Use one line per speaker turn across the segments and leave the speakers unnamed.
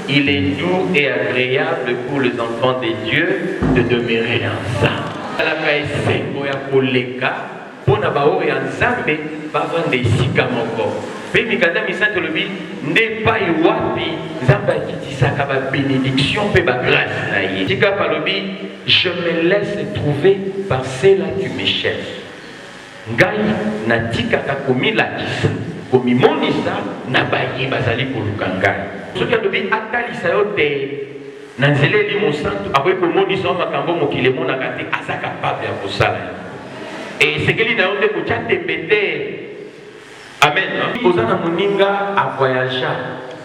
Il est doux et agréable pour les enfants de Dieu de demeurer ensemble. La kaesengo ya koleka pona bao ya nzambe bavanda esika moko. Pe mikanda misanto lobi nde pai wapi nzambe akitisaka ba bénédiction pe ba grâce na ye. Tika palobi je me laisse trouver par cela tu me cherches. Ngai natikaka komilakisa komimonisa na baye bazali koluka ngai. Soki alobi atalisa yo te na nzela eli mosantu akoki komonisa makambo mokili emonaka te aza capable ya kosala esekeli na yo nde kotya tembe te. Amen. Oza na moninga avoyagea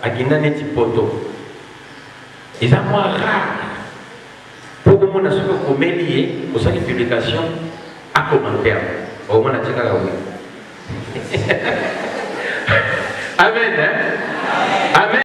akenda neti poto eza mwa rare mpo komona soki okomeli ye osali publication acommentaire omona tikaka we. Amen. Amen.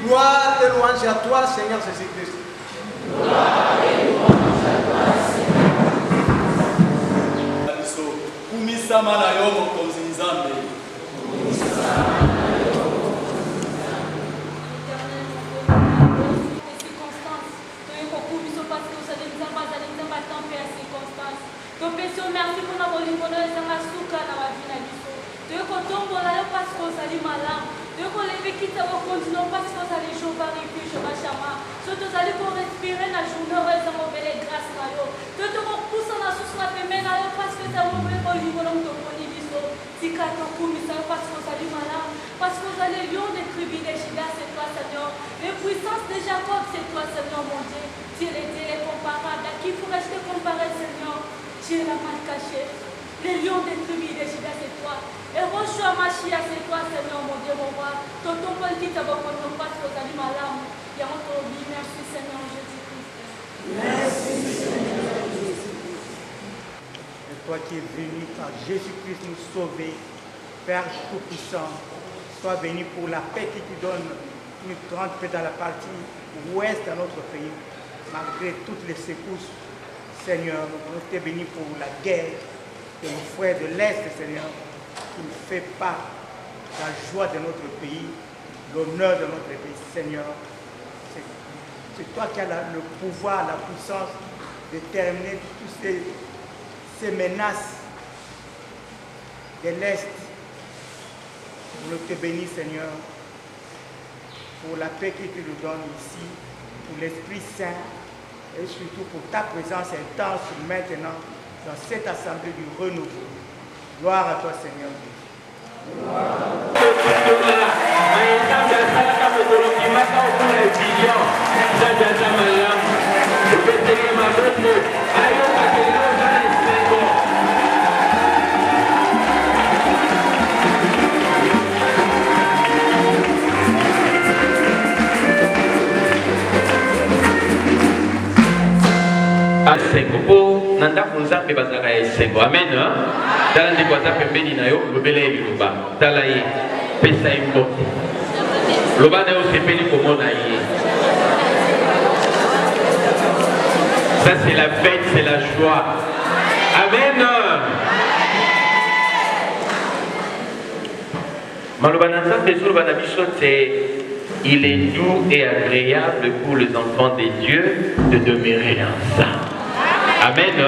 Gloire et louange à toi, Seigneur Jésus-Christ. Gloire et louange à toi, Seigneur. Kumisama na yo mokonzi nzambe.
Merci pour continuons parce que vous allez jouer par refuge, ma chama. Surtout vous allez pour respirer dans la journée heureuse, mon bel grâce, mayo. Tout le monde pousse en la source, la femelle, parce que ça vous fait au niveau de ton biso. Si quand on coupe, ça parce que vous allez malade. Parce que vous allez lion des tribus des Judas, c'est toi, Seigneur. Les puissances de Jacob, c'est toi, Seigneur, mon Dieu. Tu es comparable. À qui pourrais-je te comparer, Seigneur? Tu es la mal cachée. Les lions des tribus des Judas, c'est toi. Et Rochua Machia, c'est toi, Seigneur, mon Dieu, mon roi. Tonton Paul qui t'a beaucoup de parce que vous allez malade. Et on te dit merci, Seigneur Jésus-Christ.
Merci, Seigneur Jésus. Et toi qui es venu par Jésus-Christ nous sauver, Père Tout-Puissant, sois béni pour la paix que tu donnes une grande paix dans la partie ouest de notre pays, malgré toutes les secousses. Seigneur, nous te bénis pour la guerre de nos frères de l'Est, Seigneur, qui ne fait pas la joie de notre pays, l'honneur de notre pays, Seigneur. C'est toi qui as le pouvoir, la puissance de terminer toutes ces menaces de l'Est. Nous te bénissons, Seigneur, pour la paix que tu nous donnes ici, pour l'Esprit Saint, et surtout pour ta présence intense maintenant dans cette assemblée du renouveau. Gloire à toi, Seigneur
Asengo nanda kunzambe bazaka esengo amen tala ndiko aza pembeni na yo lobela ye liloba tala ye pesa ye mbote loba na yo osepeli komona ye. Ça c'est la fête, c'est la joie. Amen. Maloba na nzambe ezoloba na biso te. Il est doux et agréable pour les enfants de Dieu de demeurer ensemble. Amen.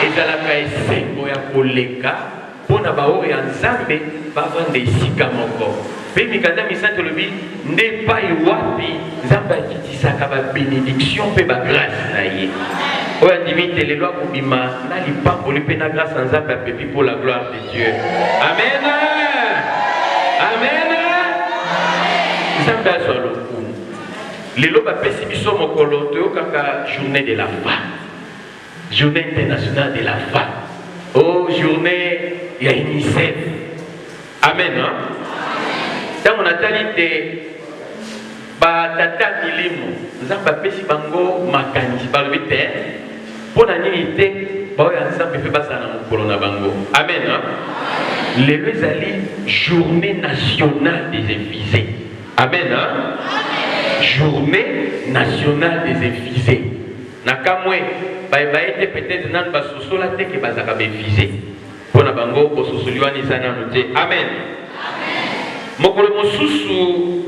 Et dans la esengo ya koleka pona bao ya nzambe bavanda esika moko. Pe mikanda misante lobi nde pa iwapi nzambe akitisaka ba bénédiction pe ba grâce na ye. Oya ndimite lelo akobima na lipamboli pe na grâce nzambe apepi pour la gloire de Dieu. Amen. Amen. Nzambe azwa lokumu. Lelo bapesi biso mokolo toyokaka journée de la femme. Journée internationale de la femme. Oh, journée, il y a UNICEF. Amen. Tant on a talité, tata milimo, nous avons fait bango makani, balbité, pour la nité, ensemble fait passer dans le bango. Amen. Les deux journée nationale des effisés. Amen. Journée nationale des effisés. Nakamwe. Baïbaïte peut-être nan basosola te ke bazaka befisé pona bango bososoliwani sana noté. Amen. Mokolo mosusu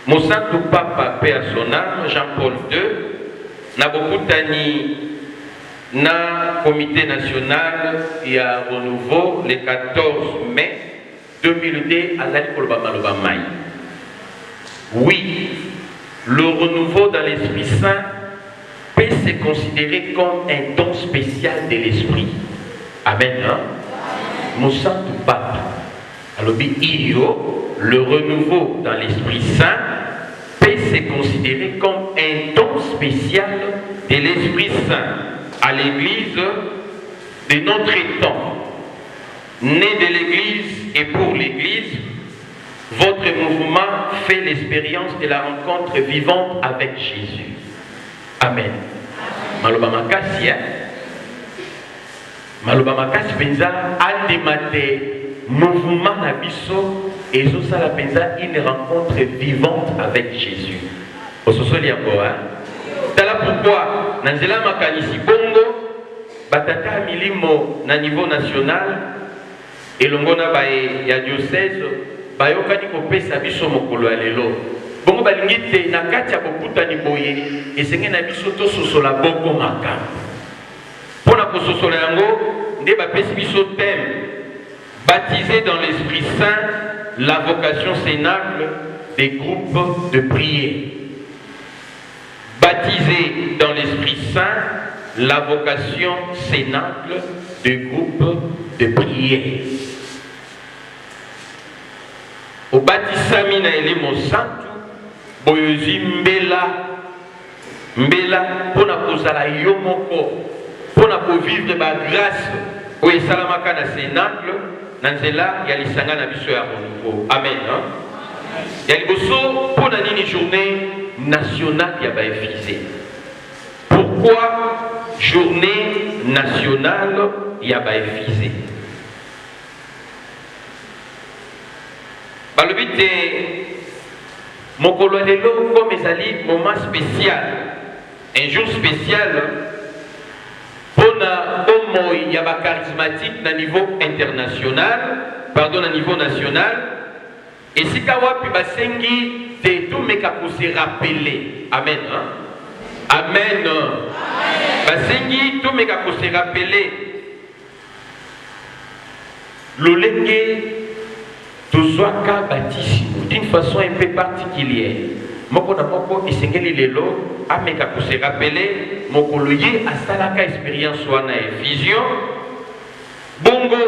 mosantu papa personnel Jean-Paul II na bokutani na comité national ya renouveau le 14 mai 2002 azali koloba maloba mai. Oui, le renouveau dans l'Esprit Saint peut se considérer comme un don spécial de l'esprit. Amen. Mon saint pape. Alors, le renouveau dans l'Esprit Saint peut se considérer comme un don spécial de l'Esprit Saint à l'Église de notre temps. Né de l'Église et pour l'Église, votre mouvement fait l'expérience de la rencontre vivante avec Jésus. Amen. Maloba makasi ya. Maloba makasi penza ademate mouvement na biso ezo sala penza une rencontre vivante avec Jésus. Ososoli yango tala pourquoi na nzela makanisi bongo batata milimo na niveau national elongo na bae ya diocèse bayokani kopesa biso mokolo ya lelo. Bongo balingi te na kati ya bokutani boye esenge na biso tososola boko makambo. Pona kososola yango nde bapesi biso thème baptisé dans l'Esprit Saint la vocation cénacle des groupes de prière. Baptisé dans l'Esprit Saint, la vocation cénacle des groupes de prière. Au baptisami na elimo santu, boyozi mbela pona kozala yo moko, pona kovivre ba grâce o esalamaka na cénacle na nzela ya lisanga na biso ya renouveau. Amen. Ya liboso pona nini journée nationale ya ba Éphisé. Pourquoi journée nationale ya ba Éphisé? Balobite mokolo lelo comme ezali moment spécial, un jour spécial pour homo ya ba charismatique na niveau international, pardon, na niveau national. Et si kawapi basengi te tout meka ko se rappeler. Amen. Amen. Basengi tout meka ko se rappeler. Lolenge tozwaka baptisme d'une façon un peu particulière. Moko na moko isengeli lelo ameka ko se rappeler mokolo ye asalaka expérience wana effusion. Bongo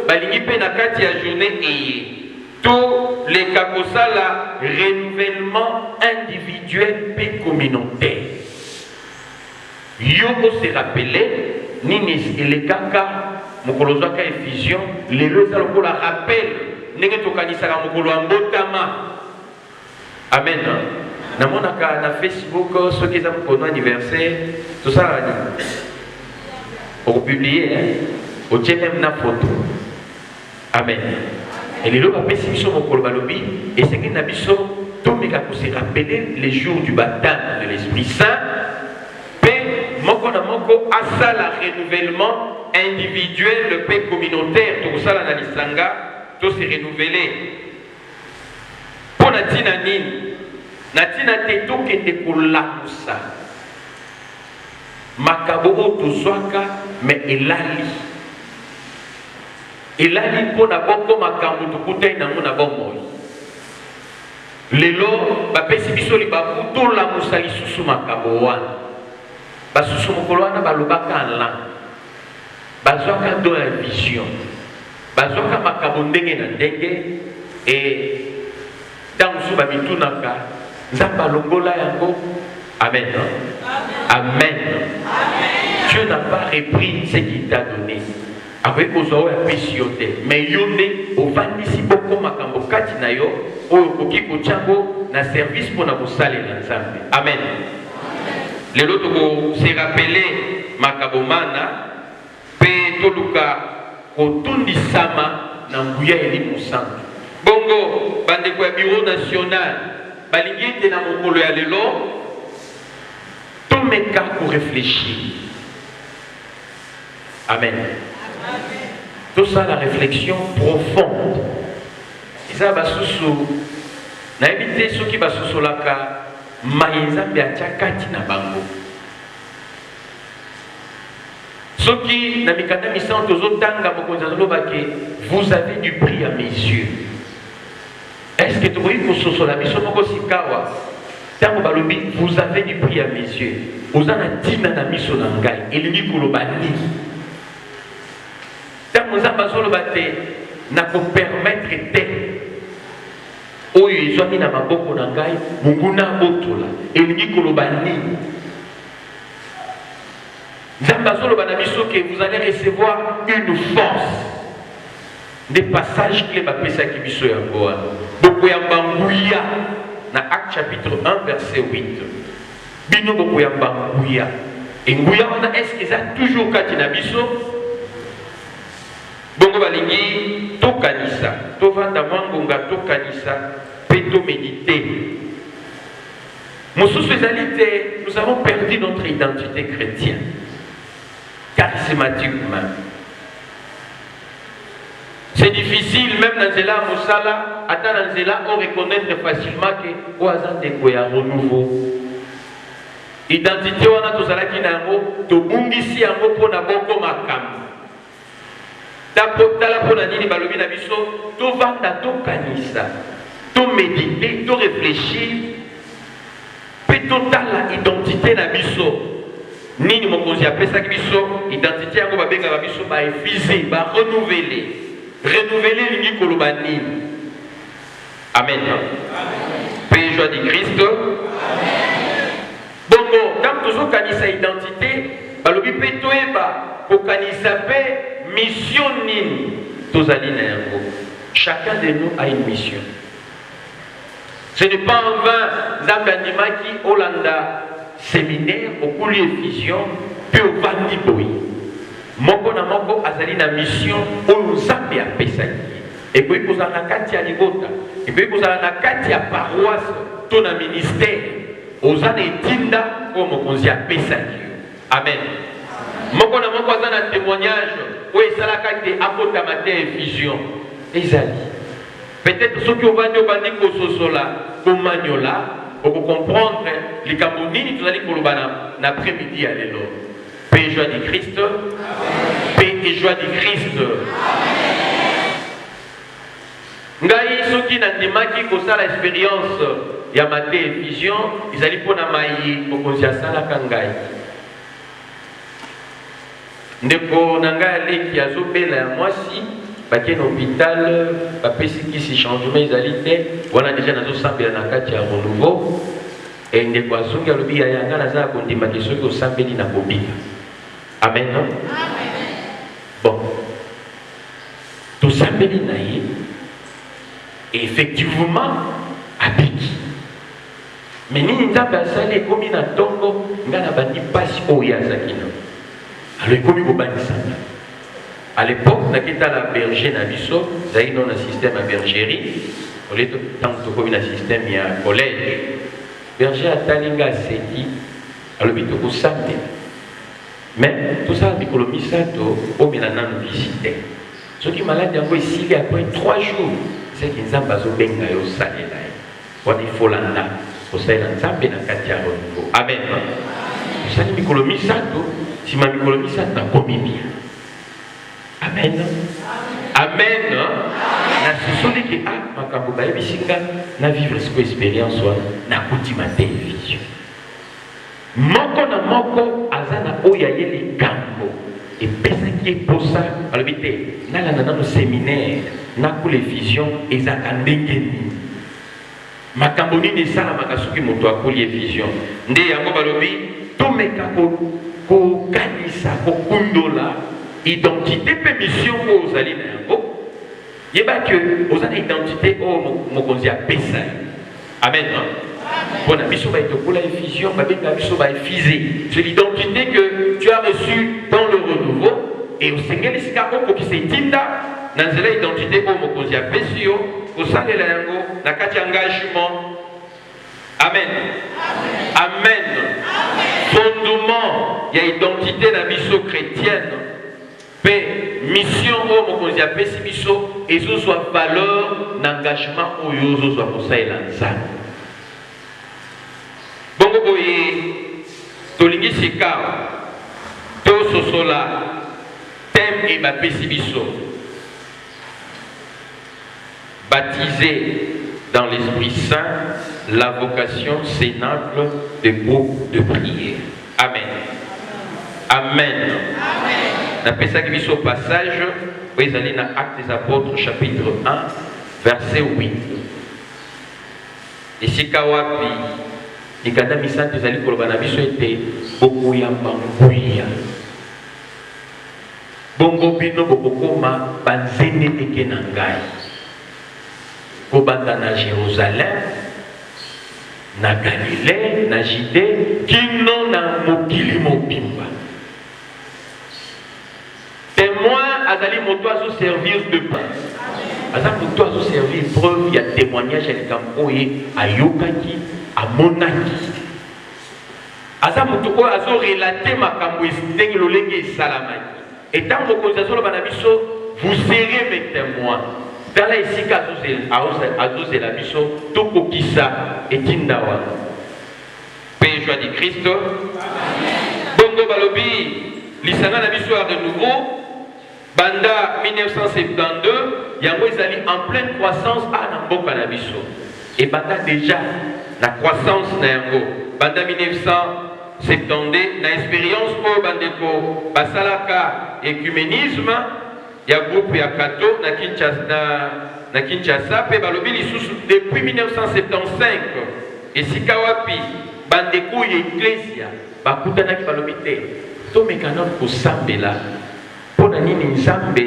balingi pe na kati ya journée eye. Tous les kakosala renouvellement individuel et communautaire. Yoko se rappelé nini les kaka mokolo zaka effusion lelo za lokola rappel. Nenge tokanisaka mokolo ambotama. Amen. Namonaka na Facebook soki eza mokolo anniversaire tosala nini okopublier otie même na photo. Amen. Et les lois apesi biso mokolo balobi esengi na biso tomeka ko se rappeler les jours du baptême de l'Esprit Saint. Pe moko na moko asala renouvellement individuel pe communautaire tokosala na lisanga to se renouveler pour na tina nini na tina te tokende kolamusa makabo oyo tozwaka me elali mpo na bongo makambo tokutai nango na bomoi. Lelo bapesi biso libaku tolamusa lisusu makambo wana. Basusu mokolo wana balobaka nla bazwaka do ya vision, bazwaka makambo ndenge na ndenge. E ntango mosusu bamitunaka nzambe alongola yango. Amen. Amen. Dieu n'a pas repris ce qu'il t'a donné. Avec vos oreilles appréciées, mais yonde au vandisi beaucoup makambo kati na yo oyo koki kochango na service pour na bosale na nzambe. Amen. Les autres ko se rappeler makabomana pe toluka kotundi sama na nguya eli musantu. Bongo bande kwa bureau national balingi te na mokolo ya lelo to meka ko réfléchir. Amen. Tout ça, la réflexion profonde. Isa basusu na éviter ceux qui basusu laka maïza biachakati na bango. Ceux qui na mikanda misanto zotanga mokonzalo bake vous avez du prix à mes yeux. Est-ce que tu vois que ce soit la mission moko sikawa tango balobi vous avez du prix à mes yeux. Ozana tina na miso na ngai elingi kolobani. Nzamba zoloba te na ko permettre te oyo ezwami na maboko na ngai munguna botola elingi koloba nini. Nzamba zoloba na biso que vous allez recevoir une force des passages clés bapesaki biso yango wana bokoyamba nguya na Acte chapitre 1 verset 8 bino bokoyamba nguya e nguya wana est-ce que ça toujours kati na biso. Bongo balingi to kanisa to vanda mwangonga to kanisa pe to méditer. Mosusu ezalité, nous avons perdu notre identité chrétienne charismatiquement. C'est difficile même dans zela musala ata dans zela on reconnaître facilement que oaza ndeko ya renouveau. Identité wana tozalaki na yango tobungisi yango mpona boko makambo. tala pona nini balobi na biso to vanda to kanisa to méditer to réfléchir pe to tala identité na biso nini mokonzi apesaki biso identité yango babenga ba biso ba effiser ba renouveler lingi koloba nini. Amen. Paix joie du Christ. Bongo tant toujours kanisa identité balobi pe toeba ko kanisa pe mission nini tozali na yango. Chacun de nous a une mission. Ce n'est pas en vain Nzambe andimaki Olanda séminaire okuli effusion pe ovandi boyi moko na moko azali na mission oyo Nzambe apesaki ekoki kozala na kati ya libota ekoki kozala na kati ya paroisse to na ministère oza na etinda oyo mokonzi apesaki. Amen. Moko na moko aza na témoignage oyo esalaka te akotama te effusion ezali peut-être soki obandi kososola komanyola pour comprendre les Camerounais, nous allons koloba na après-midi à l'élo. Paix et joie du Christ. Paix et joie du Christ. Ngai soki na ndimaki kosala expérience ya mate effusion, ils allaient pour na mai okonzi asala kangai. Ndeko na ngai aleki azobela ya mwasi baké na hôpital bapesi kisi changement ezalité wana déjà nazosambela na kati ya renouveau et ndeko azongi alobi ya yanga naza kondimaki soki osambeli na kobika. Amen. Bon tosambeli na ye et effectivement abiki mais nini Nzambe asali ekomi na ntongo nga na bandi pasi oyo azaki na alors ekomi kobandisanga. À l'époque, on a quitté la berger na biso, zaï non un système à bergerie, au lieu de tant que un système il y a un collège. Berger à Talinga Seti, à l'hôpital Samedi. Mais tout ça, l'économie ça, au Milanan visité. Ceux qui malades, ils ont ici après 3 jours, c'est qu'ils ont pas au benga au salé là. On il faut l'anda, au salé l'ensemble na katia renouveau. Amen. Ça l'économie ça, si ma économie ça n'a commis bien. Amen. Amen. Na sisoli ki a makambo ba ebisinga na vivre cette expérience na kutima télévision. Moko na moko azana oya yeli gambo et pesa ki posa alobite na la na no séminaire na ku les visions ezaka ndengeni. Makambo ni sala makasuki moto akoli vision. Nde yango balobi to meka ko kanisa ko kundola identité pe mission aux alina yango yeba que aux ana identité au mokonzi apesa. Amen. Bon biso ba etokola effusion ba benga biso ba effiser c'est l'identité que tu as reçue dans le renouveau et au sengeli sika ko ki se tinda na nzela identité au mokonzi apesi yo au salela yango na kati engagement. Amen. Amen. Fondement ya identité na biso chrétienne. Paix, mission au mokonzi apesi biso et ce soit valeur d'engagement au yozo soit pour ça et lanza. Bongo boye tolingi sika to sosola thème et bapesi biso baptisé dans l'Esprit Saint la vocation sénable de groupe de prière. Amen. Amen. D'après ça, il y a un passage, où ils allaient dans Actes des Apôtres, chapitre 1, verset 8. Et si Kawapi, les Kadami Santes, ils allaient pour le Banabiso, étaient beaucoup yambangouya. Bongo bino bokoma banzene teke nangai. Kobanda na Jérusalem, na Galilée, na Judée, kino na mokili mobimba. Témoin, azali moto azo servir de base. Azali moto azo servir preuve, il y a témoignage à l'écampoye, à Yokaki, à Monaki. Azali moto azo relater makambo esteng lolenge salamaki. Et tant que vous avez banabiso, vous serez mes témoins. Dans la ici azo la biso, toko kisa et tindawa. Paix joie du Christ. Bongo balobi, l'isanga na biso de nouveau. Banda 1972, yango ezali en pleine croissance à Namboka na biso. Et banda déjà la croissance na yango. Banda 1972, na expérience pour bandeko basalaka écuménisme, ya groupe ya Kato na Kinshasa, pe balobi lisusu depuis 1975. Et sikawapi bandeko ya Ecclesia bakutanaki balobi te. To mekana ko sambela. Pona nini nzambe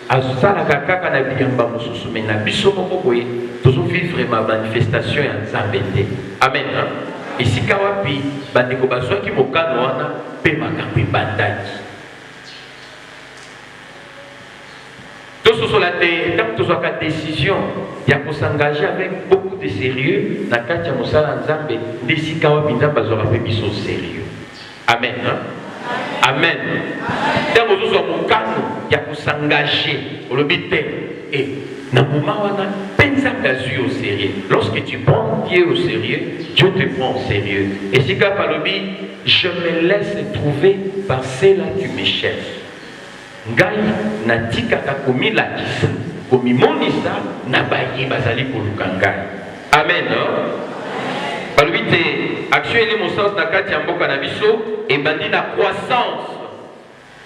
asalaka kaka na biyamba mosusu me na biso moko boye tozovivre ma manifestation ya nzambe te. Amen. Esika wapi bandeko bazwaki mokano wana mpe makambo ebandaki. Tososola te ntango tozwaka décision ya kosengager avec beaucoup de sérieux na kati ya mosala nzambe nde esika wapi nzambe azwaka mpe biso sérieux. Amen. Amen. Dans vos autres mokano ya kosengager olobite et na moment wana pensa kazu au sérieux. Lorsque tu prends Dieu au sérieux, Dieu te prend au sérieux. Et si ka palobi, je me laisse trouver par cela tu me cherches. Ngai na tika ka komi la kisa, komi monisa na bayi bazali koluka ngai. Amen. Palobi te actuellement mon sens na kati ya mboka na biso et bandi na croissance.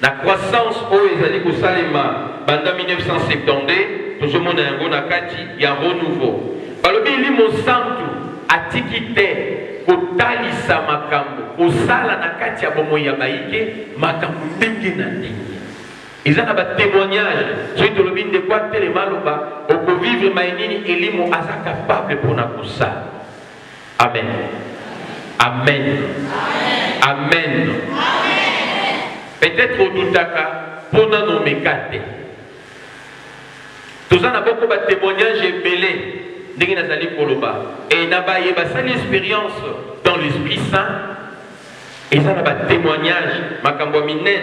La croissance au ezali kosalema banda 1972 tozomona yango na kati ya renouveau. Balobi limo santu atiki te kotalisa makambo kosala na kati ya bomoi ya baike makambo ndenge na ndenge. Eza na ba témoignage soki tolobi nde kwa telema loba okovivre mainini elimo aza capable mpona kosala. Amen. Amen. Amen. Peut-être au doutaka pour nos mécates. Tous en avons beaucoup de témoignages belés. N'engin azali koloba. Et naba yeba sa l'expérience dans l'Esprit Saint. Et ça n'a pas de témoignage. Makambo minen.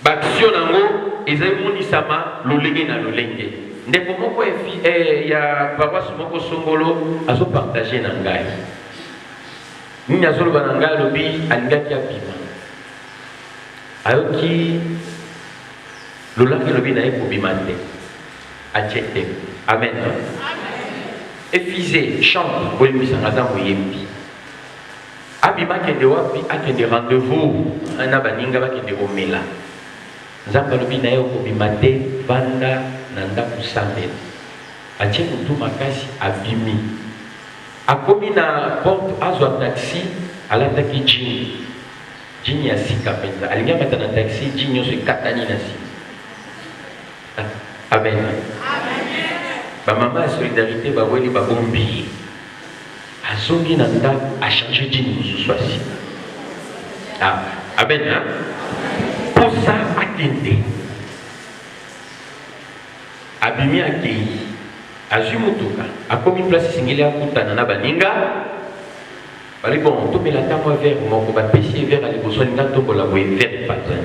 Baction nango. Et ça y sama lolenge na lolenge. Ndeko moko ya paroisse moko songolo azo partager na ngai. Ni azolo bananga lobi alingaki apima. Ayoki lolaki lobi na ekobimate achete. Amen. Efisé chante boyemisanga za moyembi. Abima kende wapi akende rendez-vous ana baninga bakende komela. Nzamba lobi na ekobimate banda na ndaku sambela. Atie mutu makasi abimi. Akomi na porte azwa taxi alataki jini. Jini ya sika penza. Alinga mata na taxi jini yoso katani na si. Amen. Ba mama ya solidarité ba weli ba bombi. Azongi na nda a changer jini mususu asi. Amen. Pour ça akende. Abimi akei. Azu mutuka. Akomi place singeli akutana na baninga. Bali bon, tout la table vert, mon baptême vert à l'époque, on a tout la voie vert patron.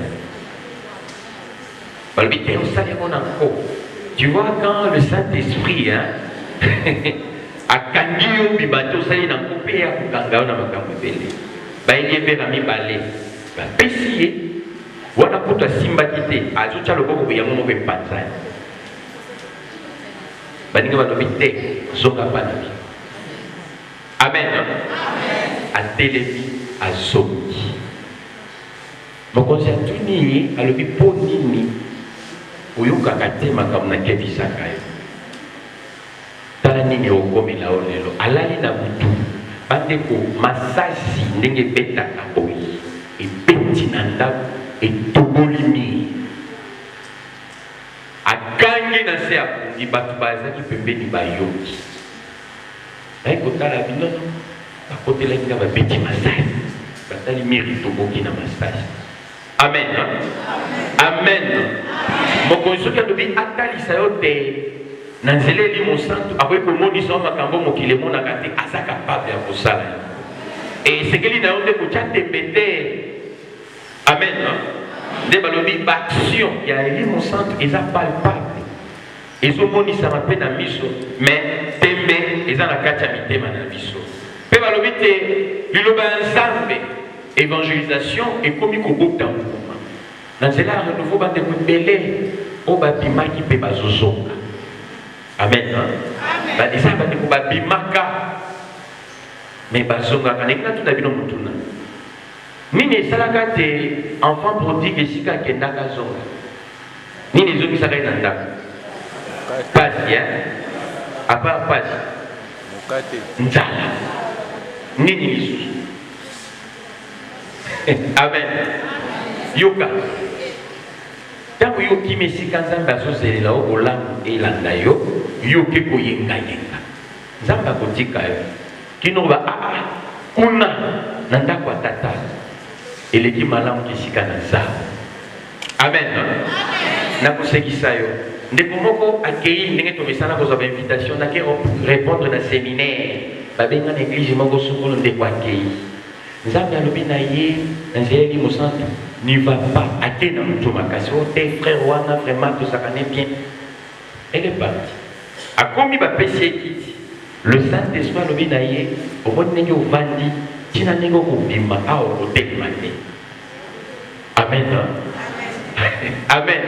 Bali bien, on s'allait mon encore. Tu vois quand le Saint-Esprit, a candido bibato s'allait dans coupé à Kanga na makambo bele. Ba il est vert à mi balé. Ba pessier. Wana kuta simba kite, azucha le boko ya momo be patron. Baninga ba dobite, zoka panabi. Amen. A télévi à Zoki. Mon conseil à tout nini, à l'obi pour nini, ou yon kakate makam na kebi sakayo. Tala nini okome la olelo, alali na butu, bandeko masasi ndenge beta kaboyi, e beti nanda, e tobolimi. Akangi na se apungi, batu bazaki pembeni bayoki. Aïe, kotala binono. À côté de la petit massage, batali mérite beaucoup na massage. Amen. Amen. Mon conseil que tu dis atali sayote nanzele li mon santo après que mon disant makambo mokile mon akate asa capable ya kosala. Et c'est que li na onde ko chate pété. Amen. De balobi action ya li mon santo eza palpable. Ezo moni sa mape na miso mais tembe eza na kati ya mitema na miso. L'évangélisation est comme il faut Dans ce là, renouveau va te belé au bâtiment qui peut bazozonga. Amen. Bah déjà va te babimaka. Mais bazonga quand il a tout d'habitude dans tout. Nini salaka te enfant prodigue et sika kenda kazonga. Nini zomi saka inanda. Pasi hein. Apa pasi.
Mukate.
Nzala. Nini lisu. Amen. Yoka. Tango yoki mesika nzamba azozelela olamu elanda yo, yoke koyenga yenga. Nzamba kotika yo. Kino ba kuna na ndako ya tata. Eleki malamu kisika na nzamba. Amen. Na kosekisa yo. Ndeko moko accueillir ndenge tomesana kozwa invitation na ke répondre na séminaire. Babenga na église moko sokolo ndeko accueillir. Nzambe alobi na ye nzeli mosantu n'y va pas atteindre mon makasi o tes frères wana vraiment tout ça connaît bien. Elle est partie. A commis ba pesi le Saint-Esprit alobi na ye o moni nyo vandi tina nengo ko bima a o temane. Amen. Amen.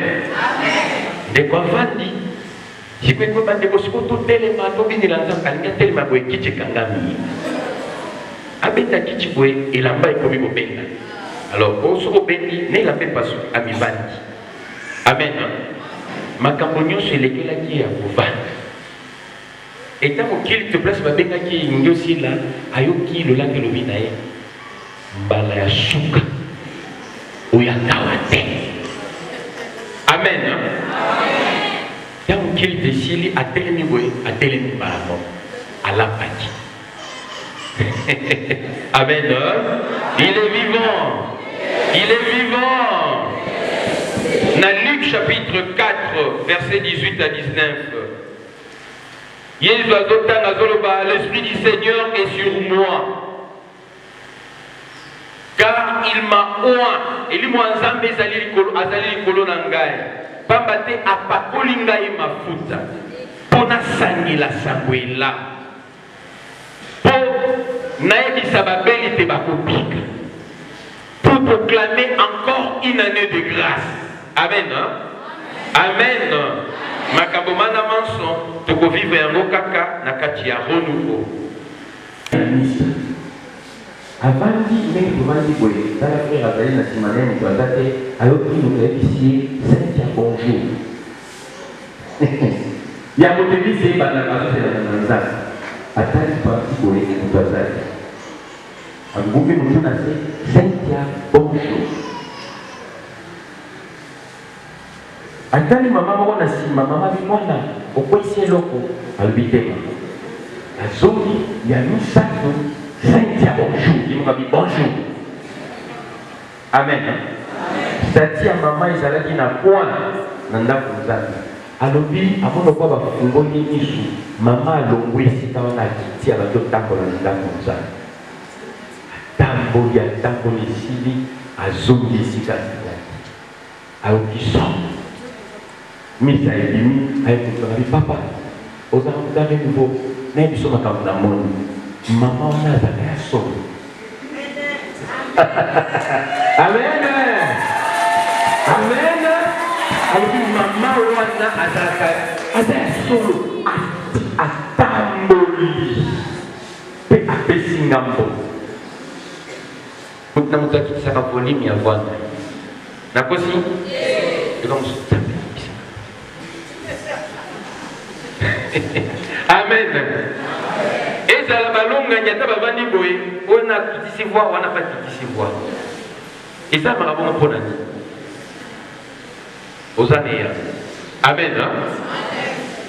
De quoi vandi si quoi bande ko siko to telema to bini la nzamba kalinga telema ko kiche kangami. Abeta kichi kwe elamba ikomi kobenga. Alors oso kobendi ne la pe pasu amibandi. Amen. Makambo nyonso elekelaki ya kovanda. Eta mokili te place babenga ki nyosi la ayoki lolange lobi na ye. Mbala ya suka. Oya kawate. Amen. Ya mokili te sili atelemi boye atelemi baramo. Alapaki. Amen. Il est vivant. Il est vivant. Dans Luc chapitre 4, versets 18 à 19. L'Esprit du Seigneur est sur moi. Car il m'a oint. Et lui m'a nzambe azali likolo na ngai. Pambate apakoli ngai mafuta. Pona sangila sangwela. Pour proclamer encore une année de grâce. Amen. Amen. Makabomana manson, tu peux vivre un kaka na kati ya renouveau.
Avant de même pouvoir dire que dans la frère Azali na simane ni twazate ayoki nous ici Saint bonjour. Ya moteli c'est pas la base de la nzasa. Atali parti pour les twazate. Abuke nous na Saint bonjour. Atali mama moko na sima mama bimwana okwesi loko albitema. Azongi ya misato Saint bonjour, il m'a dit bonjour. Amen. Tati à maman ezalaki na quoi nanda kuzali. Alobi amono kwa ba fungoni nisu mama alongwesi kaona kiti abato tambola nanda kuzali. Tamboli ya tamboli sili azongi sika sika. Aokiso. Misa elimi ayekutana papa. Oza mutane nouveau. Na biso makambo na moni. Maman on a la solo. Amen. Amen. Alors maman on a solo. Atamboli. Pe apesingambo.
Kuna mutaki saka volume ya bwana. Nakosi? Ndio msutaki. Amen. Et ça la balonga nyata bavandi boye, on a petit voir, on a pas petit voir. Et ça m'a bon pour nani. Osanea. Amen.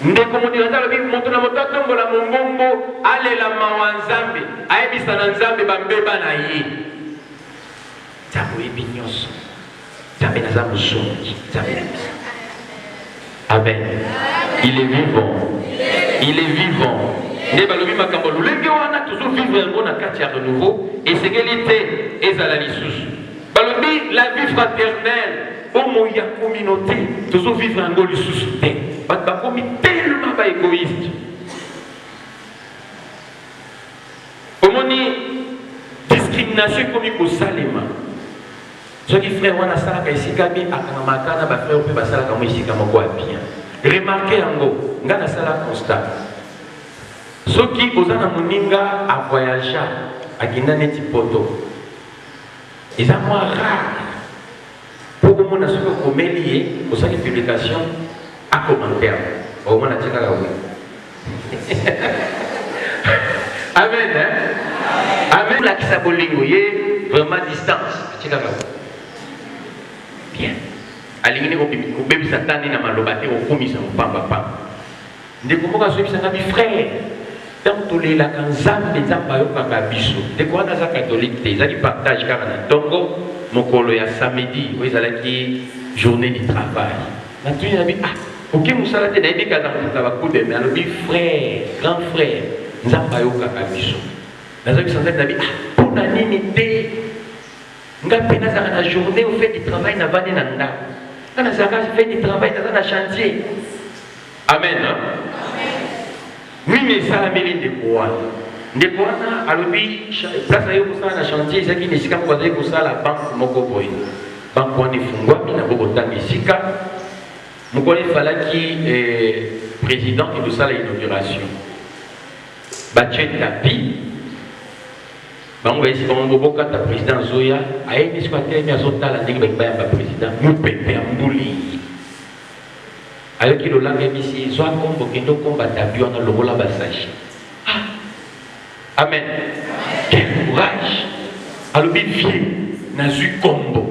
Ndeko modira la bible montona motato la mombombo ale la mawanzambe, aebisa na nzambe bambeba na ye. Tabo ebinyoso. Tabo na zamu songi, tabo. Amen. Il est vivant. Il est vivant. Ne balobi makambo lulenge wana toujours vivre un bon kati ya renouveau et sécurité ezala lisusu. Balobi la vie fraternelle au moya communauté toujours vivre un bon lisusu te. Bat ba komi tellement ba égoïste. Omoni discrimination komi ko salema.
Ceux qui frère wana sala ka isika bi akamaka na ba frère pe basala ka mo isika moko bien. Remarquez yango, ngana sala constat. Ceux qui osana moninga a voyager a kinda neti poto. Ils ont moins rare. Pour que mon assuré commélier, pour ça une publication à commentaire. Au moins la tika la oui. Amen. Amen. La kisabolingo yé vraiment distance. Tika la oui. Bien. Alingini au bébé satani na malobate au commission au pamba pamba. Ndeko moka sobi sa nabi frère. Tant que les la kanzam des ampayo kanga biso. Ndeko wana za catholique te, za di partage car na tongo. Mon colo ya samedi, oui, ça qui journée du travail. La tu n'as dit ah, ok, moussala te n'aimé qu'à dans le coup de mais alors frère, grand frère, nous avons pas eu qu'à biso. Dans un sens, n'a dit ah, pour l'animité, nous avons fait la journée au fait du travail n'a pas nanda. Quand nous avons fait du travail dans un chantier. Amen. Oui, mais ça la mérite de quoi? Ndeko wana alobi place ayo kusala na chantier ezaki nesika moko azali kosala banque moko boye banque wana efungwami na bokotanga esika mokolo efalaki président ekosala inauguration batie tapi bango bayesi bango bobokata président zoya ayeni siko atelemi azotala ndenge bakibayamba président mopepe ya mbuli ayoki lolanga ebisi zwa kombo kende okomba tapi wana lokola basashi. Amen. Quel courage. Alors, bien vieux, n'a eu combo.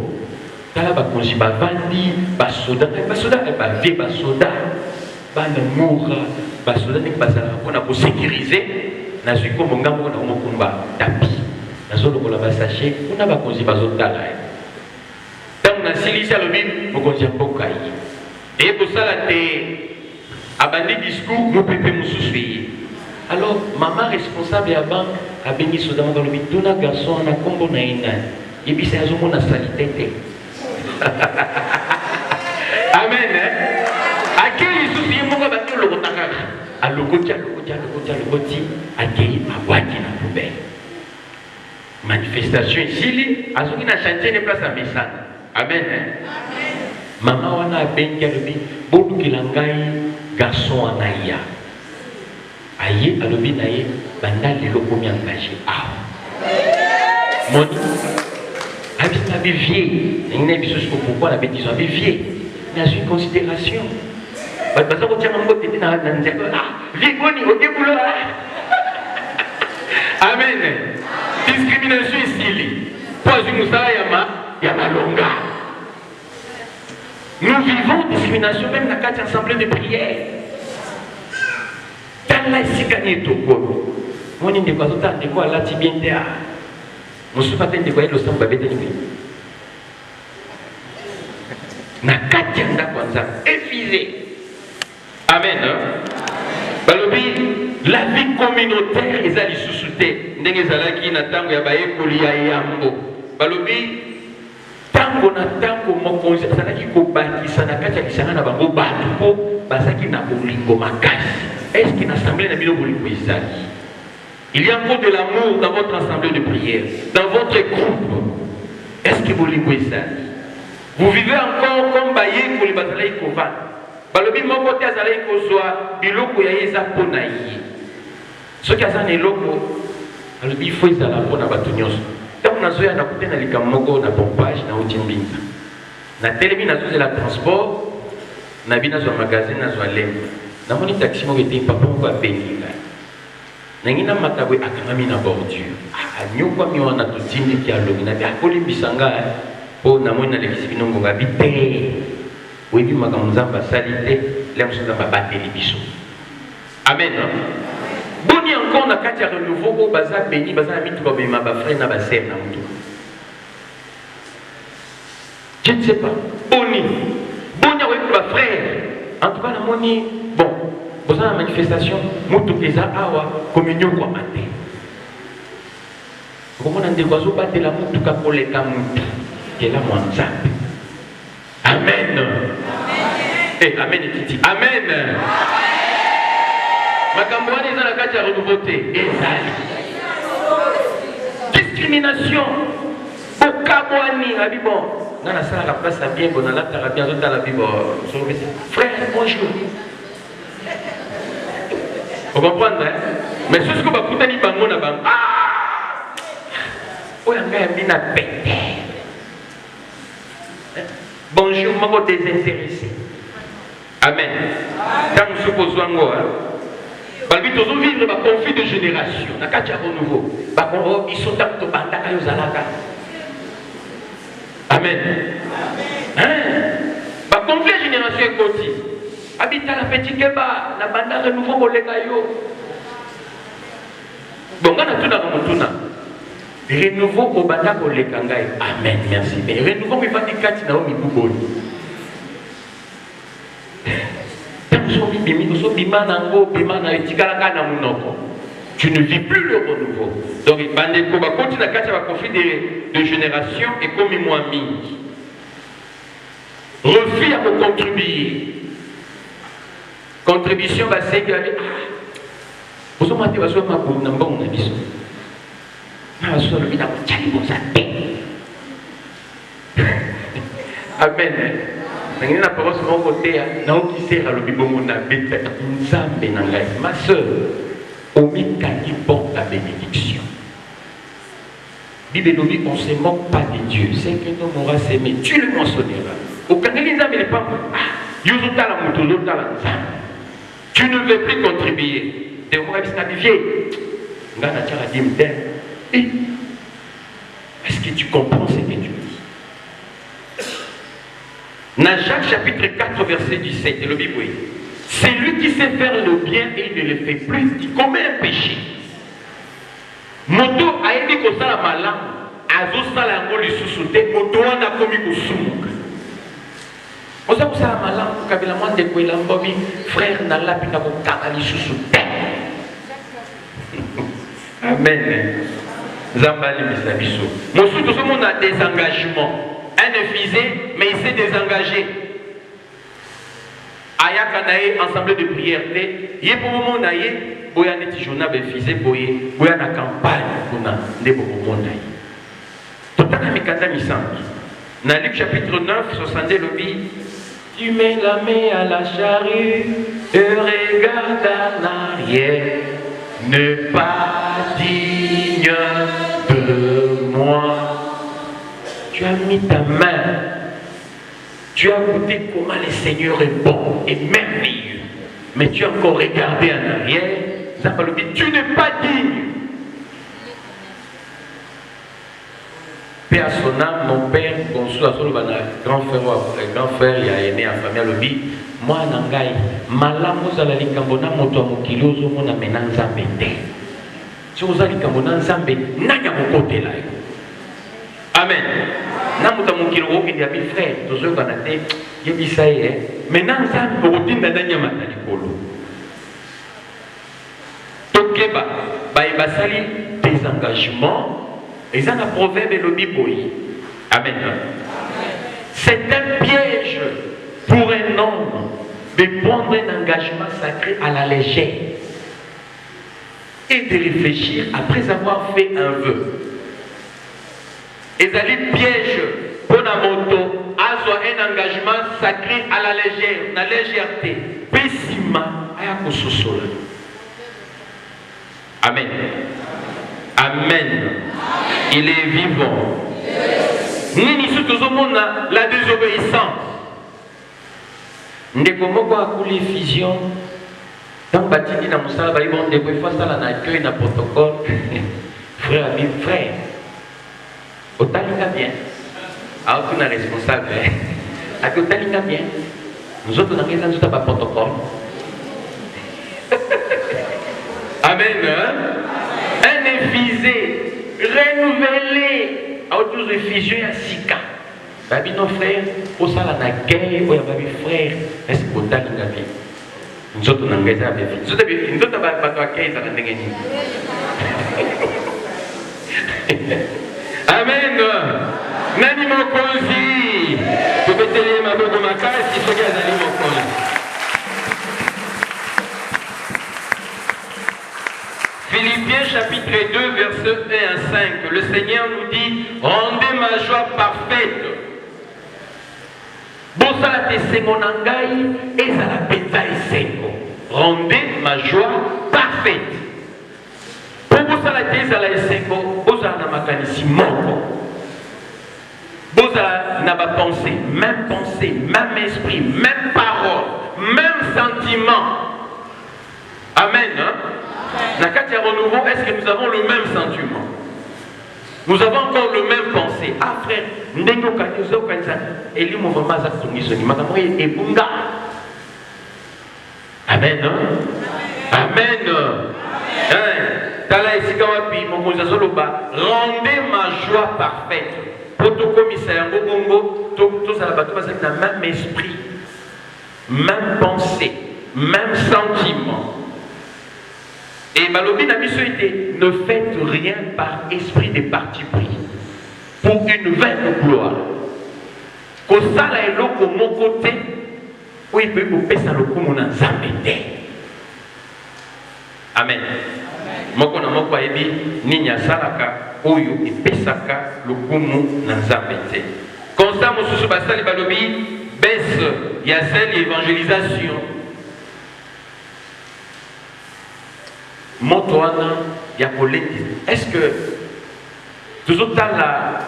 Dans la bakonji, bavandi, basoda, bavieux, basoda, banamoura, basoda, n'est pas ça pour sécuriser. N'a eu combo, n'a eu combat, tapis. N'a eu le basaché, on a bakonji, bazotala. Tant on a silisé à l'objet, on a pokai. Et pour ça, la terre, abandé discours, nous pépé nous soucier. Alors, maman responsable à banque a béni ce dans le tout na garçon na combo na ina. Et puis c'est à mon salité. Amen. À quel souci mon gars battre le kotaka. À le koti à qui à waki na poubelle. Manifestation ici, à ce qui n'a chanté les places à Messan. Amen. Maman wana a béni à lui, beaucoup qui l'engaille garçon anaïa. Aïe, à l'objet naïe, bandal les locaux m'y engagé. Ah, mon habit ma vie vieille. Il n'y a pas de pourquoi la bêtise en vie vieille. Il y a une considération. Parce que quand tu as un mot, tu es dans un dialogue. Ah, vie bonne, ok, boulot. Amen. Discrimination ici. Pas une moussala yama longa. Nous vivons discrimination même dans 4 assemblées de prière. La sikani toko moni ndeko azota ndeko alati bien te musupa te ndeko yelo samba bete ni na kati ya ndako nza effisé. Amen. Balobi la vie communautaire ezali susute ndenge ezalaki na tango ya bayekoli ya yambo balobi tango na tango mokonzi azalaki kobakisa na kati ya kisanga na bango bato po bazaki na bolingo makasi. Est-ce qu'une assemblée n'a pas de il y a encore de l'amour dans votre assemblée de prière, dans votre groupe. Est-ce que vous voulez ça? Vous vivez encore comme Baye pour les Bazalaï Kovan. Balobi mon côté Azalaï Kozwa, Biloko Yaïza Ponaï. Ce qui a un éloko, il faut qu'ils aient la peau dans la batunios. Tant qu'on a zoé à la côté dans les camogo, dans le pompage, dans le timbinza. Dans le télémi, dans le transport, dans le magasin, dans le lem. Dans mon taxi, je suis papa ou papa. Nangina matabwe akangami na bordure. Anyokwa miwana tutindi ki alogi na akoli bisanga po na mona le bisibino ngonga bite. Webi makamuzamba salite le msonga babateli biso. Amen. Boni encore na kati ya renouveau ko baza béni baza mitu ba bema ba frère na ba sœur na mutu. Je ne sais pas. Boni. Boni avec ba frère. En tout cas na moni bon. Dans la manifestation, Moutoukéza Awa, communion quoi maté. Comment on a des oiseaux battre la Moutouka pour les Kamouti, qui est là mon zap. Amen. Eh, Amen et Titi. Amen. Ma campagne est dans la carte à renouveauté. Discrimination. Au Kabouani, bon.
on a ça à la place à bien, on a la bien, on a la Bible. Frère, bonjour. Vous comprenez, hein? Mais ce que vous avez dit, vous avez dit, ah! Vous avez dit, bonjour, je suis désintéressé. Amen. Quand nous supposons, nous vivre un conflit de génération. Ils sont dans le banda. Amen. Hein? Conflit de génération est côté. Habita la petite keba, la banda renouveau pour les gaillots. Bon, on a tout dans le monde. Renouveau au banda pour les kangai. Amen, merci. Mais renouveau, il va dire qu'il y a un peu tu ne vis plus le renouveau. Donc, il va continuer à faire un conflit de génération et comme moi, refus à me contribuer. Contribution, c'est que vous avez ma bonne bonne avis. Amen. Ma soeur, Omikani porte la bénédiction. Bible nous dit qu'on ne se moque pas de Dieu. C'est que nous m'aura s'aimer. Tu le mentionneras. Aucun des amis n'est pas. Tu ne veux plus contribuer. De moi, est-ce que tu comprends ce que Dieu dit? Dans Jacques chapitre 4, verset 17, le Bible dit, c'est lui qui sait faire le bien et il ne le fait plus, il commet un péché. Moto a aidé comme ça la malam, azo sala ngo li susute, moto wana komi kusumuka. Oza ko sala malam, kabila mwande ko ilambobi, frère na lapi na ko kaka li susute. Amen. Zambali misabiso. Mosu tout le monde a des engagements. Un est visé, mais il s'est désengagé. Ayakanae, ensemble de prière. Il y a pour le moment, il y a des journaux visés, il y a une campagne pour le moment. Tout le monde est misant. Dans Luc chapitre 9, 62, le dit, tu mets la main à la charrue et regarde en arrière, ne pas digne de moi. Tu as mis ta main, tu as goûté comment le Seigneur est bon et merveilleux, mais tu as encore regardé en arrière, tu n'es pas digne. Père à son âme, mon père, grand frère, il a aimé en famille, le dit, moi, Nangai, malamu zala likambona moto mokilo zo mona menanza bete. Si vous allez likambona nzambe, nanya mokote là. Amen. Namuta mokilo ko ki yabi frère, tozo kanate, yebi saye, menanza bokotinda nanya matali kolo. Tokeba, ba ibasali des engagements. Ils ont un proverbe et le biboui. Amen. C'est un piège pour un homme de prendre un engagement sacré à la légère et de réfléchir après avoir fait un vœu. Et ça les piège pour la moto à un engagement sacré à la légère, la légèreté. Pessima à Sosola. Amen. Amen. Il est vivant. Nini sous tout le monde la désobéissance. Ndeko a coulé fusion. Tant bâti dans mon salle, il va y avoir face à l'accueil dans le protocole. Frère, ami, frère. Autant il bien. Alors tu es responsable. Autant il bien. Nous autres, nous n'avons pas de protocole. Amen. Un est visé, renouvelé, à autour de fusion à Sika. Babi nos frères, au salon à guerre, où il y a babi frère, est-ce que vous avez bien? Nous autres, nous avons bien. Nous autres, pas à guerre, ça va gagner. Amen. Nani mokonzi. Tu peux te dire ma bonne macasse, il faut que les animaux mokonzi. Philippiens chapitre 2, verset 1 à 5. Le Seigneur nous dit, rendez ma joie parfaite bosala te sengo na ngai ezala penza esengo. Rendez ma joie parfaite. Pour bosala te ezala esengo, bozala na makanisi moko. Bozala na ba pensée, même esprit, même parole, même sentiment. Amen. Hein? Na kati ya renouveau, est-ce que nous avons le même sentiment? Nous avons encore le même pensée. Ah frère, ndenge okanizo kanisa eli mo mama za tungiso ni makambo ebunga. Amen. Amen. Tala esika wapi mokonzi azoloba rendez ma joie parfaite. Protokomisa yango bongo tozala bato bazali na même esprit, même pensée, même sentiment. Et Malobi n'a mis ne faites rien par esprit de parti pris pour une vaine gloire. Quand ça là est là au mon côté, où il peut vous passer le coup mon ensemble. Amen. Moko na moko ebi ninya salaka oyo epesaka le coup mon ensemble. Constant mosusu basali Malobi baisse ya celle évangélisation. Motoana ya koleti. Est-ce que toujours dans la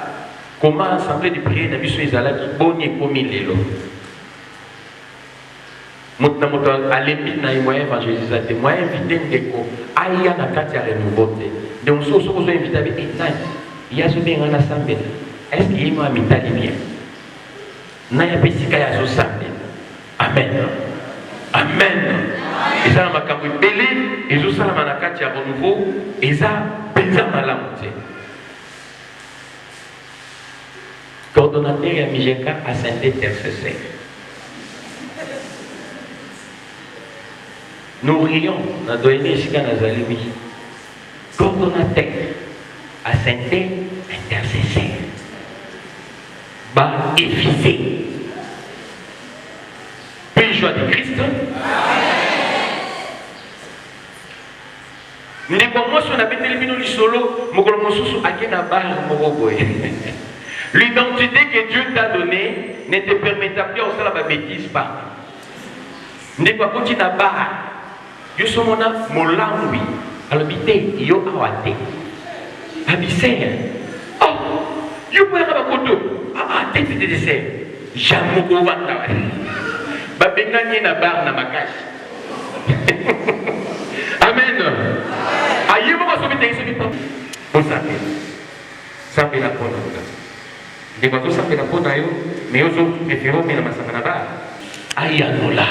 comment assemblée de prière na biso ezala ki boni komi lelo moto alembi na moyen évangélisateur moyen invité ndeko aya na kati ya renouveau te donc so so invité avec nani ya so benga na sambe est-ce qu'il m'a mitali bien na ya pesika ya so sambe. Amen. Amen. Et ça, ma campagne belé, et tout ça, ma nakati à renouveau, et ça, pensa malamu. Coordonnateur et Mijeka à Saint-Intercesseur. Nous rions, nous avons donné ce qu'on a dit. Coordonnateur à Saint-Intercesseur. Bas effisé. Puis joie de Christ. L'identité que Dieu t'a donnée ne te permettra plus de faire la bêtise pas. Ne pas continuer à barre. Je suis mon âme, mon langue. Alors, bité, yo awate. Abissé. Oh, yo peux avoir un couteau. Ah, tête de dessert. Jamais au vent. Babengani na barre na makashi. Amen. Aïe, vous avez sauvé des pas. Vous savez. Ça fait la peau. Les bateaux, ça fait la peau d'ailleurs. Mais aux autres, les ferros, mais la massanaba. Aïe, anola.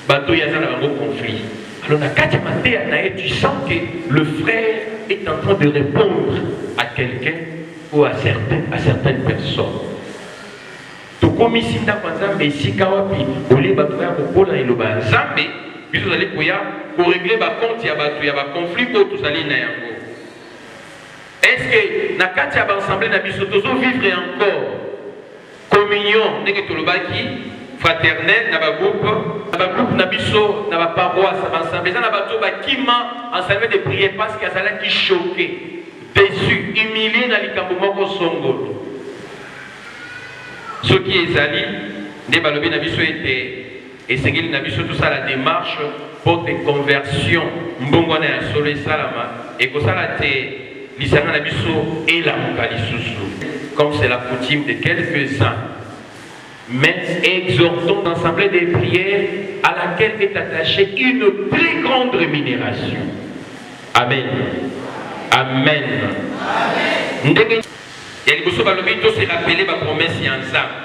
Bateau, il y a un gros conflit. Alors, tu sens que le frère est en train de répondre à quelqu'un ou à certaines personnes. Tu comme ici, tu as dit, si tu as dit, tu as dit, vous allez pour régler le compte, il y a un conflit pour tout ça. Est-ce que dans le cas de l'Assemblée, nous devons vivre encore communion, fraternelle, dans le groupe, dans la paroisse, dans l'Assemblée, dans la ensemble de prier parce qu'il y a des gens qui sont choqués, déçus, humiliés dans les camps Songolo. Ce qui est allé, des balobis n'abisso était. Et c'est qu'il n'a vu tout ça la démarche pour des conversions. Mbongone a solé salama et que ça l'a été l'islam n'a vu et la mokali comme c'est la coutume de quelques-uns. Mais exhortons l'assemblée des prières à laquelle est attachée une très grande rémunération. Amen. Amen. Amen. Et les boussons balobito s'est rappelé ma promesse ensemble.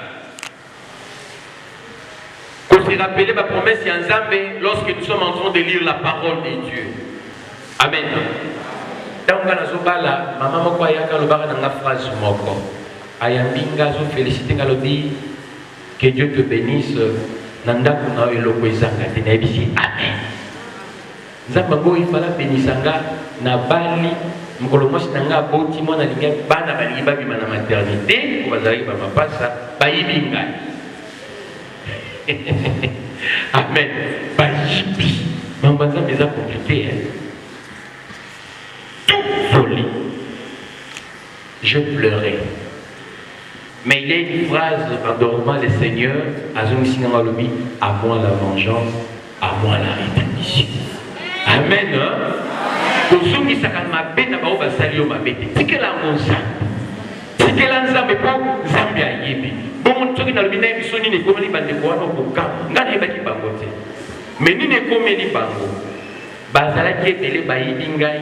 Se rappeler ma promesse en Zambé lorsque nous sommes en train de lire la parole de Dieu. Amen. Tant que nous sommes maman moko ayaka lobaka na phrase moko. Ayambinga zo féliciter ngalobi que Dieu te bénisse nanda kuna eloko ezanga te na bisi. Amen. Nzamba go ifala bénissanga na bali mukolo mosi nanga boti mona linga bana balingi babima na maternité ko bazali ba mapasa bayibinga. Amen. Bayibi. Mambanza mais ça compliqué. Tout volé. Je pleurais. Mais il y a une phrase en dormant le Seigneur, à moi la vengeance, à moi la rédemption. Amen. Kozungi sakama bena ba obasalio mabete. Tikela monza. Tikela nzambe po nzambe ayebi. Bon toki na lobina bisoni ne komeli bande ko wana koka. Ngana ebaki bango te. Mais ni ne komeli bango. Bazala ki ebele bayibi ngai.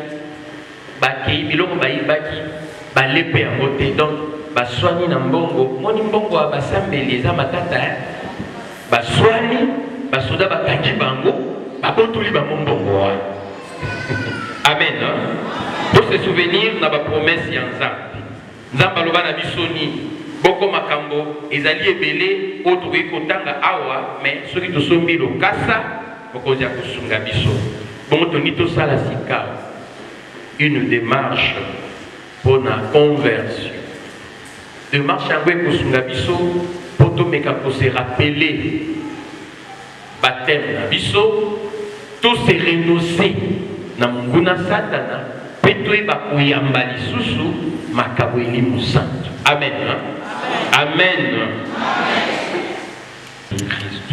Bakei biloko bayibaki balepe yango te. Donc baswani na mbongo. Moni mbongo wa basambeli eza matata. Baswani basoda bakangi bango. Babotuli ba mbongo wa. Amen. Pour se souvenir, na ba promesse ya Nzambe. Nzambe aloba na bisoni boko makambo ezali ebele autre ekotanga awa mais soki tosombi lokasa bokozi ya kosunga biso. Bon toni to sala sika une démarche pour la conversion. Démarche yango ekosunga biso pour to meka ko se rappeler baptême na biso tout se renoncer na munguna satana peto eba kuyamba lisusu makabo elimu santo. Amen. Amen. Christ.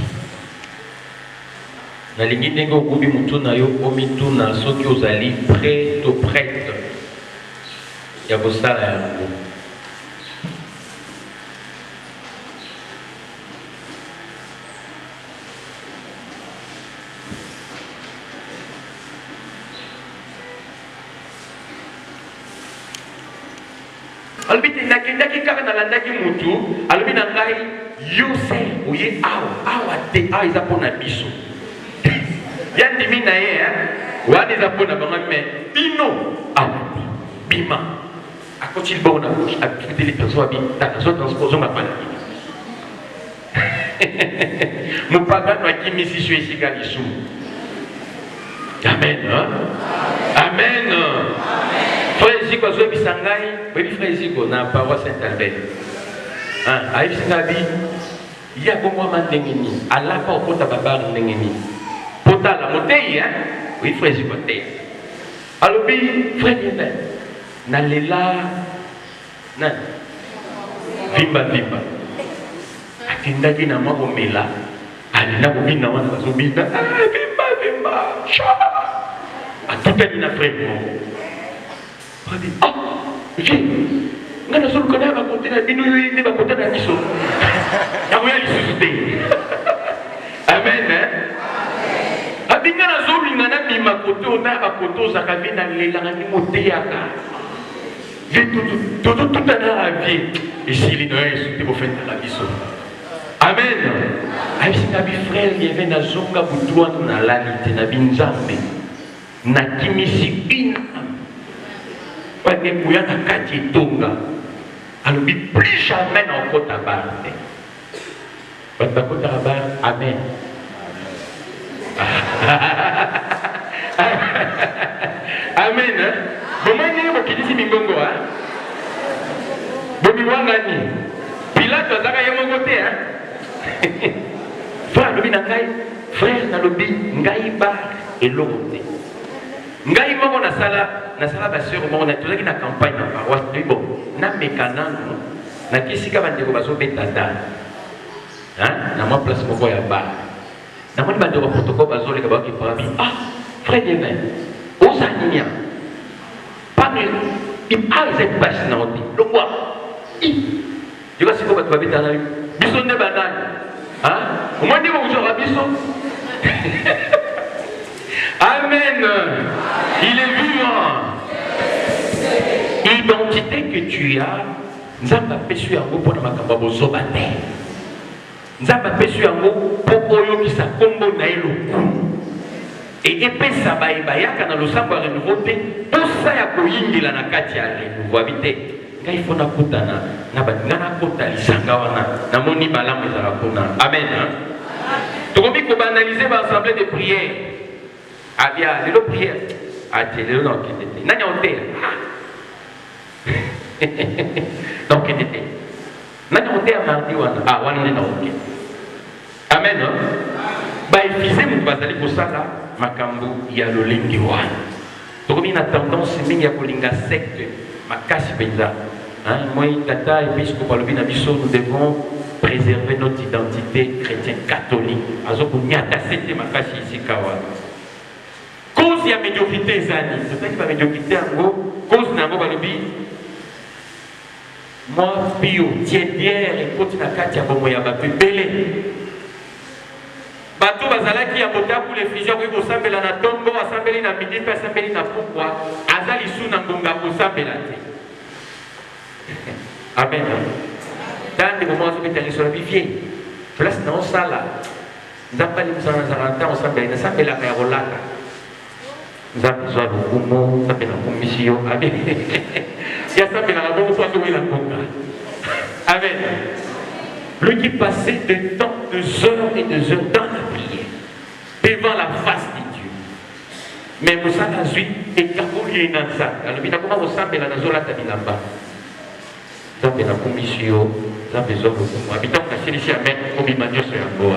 Nalingi ndenge okubi mutu na yo omituna soki ozali prêt to prête ya kosala yango. Albite nakendaki kaka nalandaki mutu alobi na ngai yo se oye awa te awa eza mpona biso ya ndimi na ye wana eza mpona bango me bino awa bima akotili bongo na bouche akuteli perso abitaka zozonga pana mopagano akimisi so esika lisumu. Amen. Amen. Frère Ziko zo bisangai, oui frère Ziko na paroisse Saint-Albert. Aïe singabi, ya bongo mandengeni, ala pa okota baba ndengeni. Pota la motei oui frère Ziko te. Alobi frère Yenda, na lela na vimba. Akindaki na mako mela, alina bobina wana bazobina, vimba. Atutani na frère mo. Ah, viens. Nga na solo kana ba kontena bino yo inde ba kontena biso. Ya ko ya lisuste. Amen. Abinga na solo ngana bima koto na ba koto za kabina lelanga ni moteyaka. Tout na vie. Ici li no yesu te bo fenda la biso. Amen. Aïe singa bi frère yeve na zonga butuwa na lalite na binzambe. Na kimisi ina parce que vous avez un quartier tonga, alors plus jamais dans côte à barre. Votre côte à barre, amen. Amen. Comment est-ce que vous dites Mingongo? Bobi Wangani. Pilate a zaka yemo côté hein. Frère lobi na ngai, frère na lobi ngai bar et lokote. Ngai moko na sala ba sœur moko na tozaki na campagne na paroisse bon na mekanano na kisika bandeko bazobeta da hein na moi place moko ya ba na moi bandeko protocole bazoleka ba ki parabi frère Devin osaninia pas ne il a les passe na oti lokwa je vois siko bato babeta na biso ne banani hein au moins ndiko uzora biso. Amen. Il est vivant. Identité que tu as, Nzamba pesu yango pour makambo bozobate. Nzamba pesu yango pour oyo ki sa kombo na eloko. Et epesa bayaka na losambo renouveau te, pour ça ya koyingila na kati ya renouveau habité. Ngai fona kutana na bangana kota lisanga wana na moni malamu ezala kuna. Amen. Tokomi ko banaliser ba assemblée de prière. Ah bien, les prières. Ah, tu es là, non, qui était. N'a pas été. Donc, qui était. N'a pas été à mardi ou à. Ah, on est là, ok. Amen. Bah, il faisait mon basali pour ça là. Makambo, il y a le lingi wan. Donc, il y a une tendance, il y a une secte. Ma casse penza. Moi, Tata, épiscope, nous devons préserver notre identité chrétienne catholique. Cause il y a médiocrité, Zani. C'est ça qui va médiocrité en gros. Cause n'a pas le moi, bio, tiédière, et continue à Katia, bon, il y a pas pu belé. Bateau bazala qui a voté pour les fusions, oui, vous savez, la tombe, assemblée na midi, assemblée na pourquoi, azali sous na bonga, vous savez la Amen. Dans des moments où vous êtes sur la vie, place dans ça là. Nous avons pas dit que nous avons ensemble, nous avons la carolata. Nous avons besoin de vous, nous avons la commission. Amen. Il y a ça, mais la bonne fois de la bonga. Amen. Lui qui passait des temps, des heures et des heures dans la prière, devant la face de Dieu. Mais vous savez, ensuite, et Kaboulier dans ça. Alors, comment vous savez, la Nazola Tabilamba. Vous avez la commission, vous avez besoin de vous. Habitant, la Célicia, même, au Bimandio, c'est un bois.